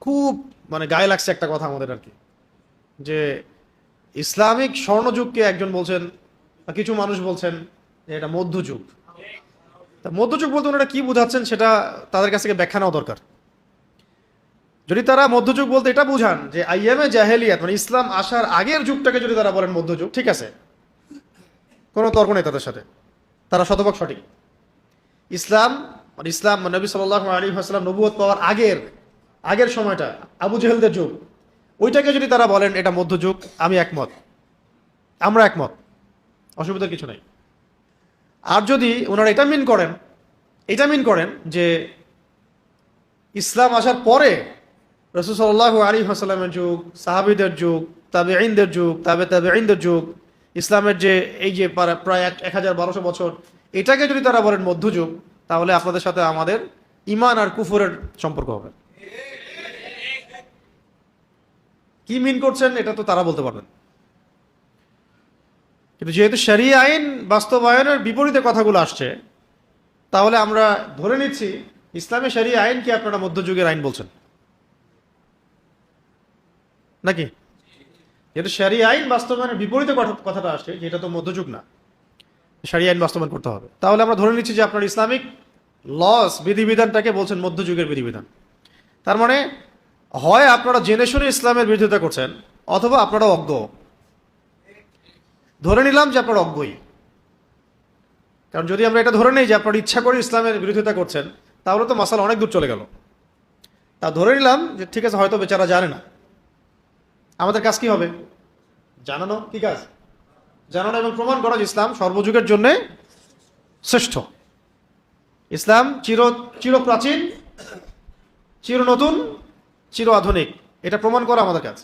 খুব মানে গায়ে লাগছে একটা কথা আমাদের আর কি, যে ইসলামিক স্বর্ণযুগকে একজন বলছেন বা কিছু মানুষ বলছেন যে এটা মধ্যযুগ। তা মধ্যযুগ বলতে ওনারা কি বোঝাচ্ছেন সেটা তাদের কাছ থেকে ব্যাখ্যা নেওয়া দরকার। যদি তারা মধ্যযুগ বলতে এটা বুঝান যে আইয়ামে জাহেলিয়াত মানে ইসলাম আসার আগের যুগটাকে যদি তারা বলেন মধ্যযুগ, ঠিক আছে, কোনো তর্ক নেই তাদের সাথে, তারা শতভাগ সঠিক। ইসলাম মানে ইসলাম নবী সাল্লাল্লাহু আলাইহি ওয়াসাল্লাম নবুয়ত পাওয়ার আগের সময়টা, আবু জেহেলদের যুগ, ওইটাকে যদি তারা বলেন এটা মধ্যযুগ, আমি একমত, আমরা একমত, অসুবিধার কিছু নাই। আর যদি ওনারা এটা মিন করেন যে ইসলাম আসার পরে রাসূল সাল্লাল্লাহু আলাইহি ওয়াসাল্লামের যুগ, সাহাবীদের যুগ, তাবেঈনদের যুগ, তাবেঈনদের যুগ, ইসলামের যে এই যে প্রায় ১১২০০ বছর, এটাকে যদি তারা বলেন মধ্যযুগ, তাহলে আপনাদের সাথে আমাদের ঈমান আর কুফরের সম্পর্ক হবে। কি মিন করছেন এটা তো তারা বলতে পারবেন। কিন্তু যেহেতু শরিয়া আইন বাস্তবায়নের বিপরীতে কথাগুলো আসছে, তাহলে আমরা ধরে নিচ্ছি ইসলামে শরিয়া আইন কি আপনারা মধ্যযুগের আইন বলছেন নাকি? যেহেতু শরিয়া আইন বাস্তবায়নের বিপরীতে কথাটা আসছে, যেটা তো মধ্যযুগ না, শরিয়া আইন বাস্তবায়ন করতে হবে, তাহলে আমরা ধরে নিচ্ছি যে আপনার ইসলামিক লস বিধিবিধানটাকে বলছেন মধ্যযুগের বিধিবিধান। তার মানে হয় আপনারা জেনে শুনে ইসলামের বিরোধিতা করছেন, অথবা আপনারা অজ্ঞ। ধরে নিলাম যে আপনারা অজ্ঞই, কারণ যদি আমরা এটা ধরে নিই যে আপনারা ইচ্ছা করে ইসলামের বিরোধিতা করছেন, তাহলে তো মাসালা অনেক দূর চলে গেল। তা ধরে নিলাম যে ঠিক আছে, হয়তো বেচারা জানে না, আমাদের কাজ কি হবে? জানানো। কি কাজ? জানানো এবং প্রমাণ করা যে ইসলাম সর্বযুগের জন্য শ্রেষ্ঠ। ইসলাম চির প্রাচীন, চির নতুন, চির আধুনিক, এটা প্রমাণ করা আমাদের কাজ।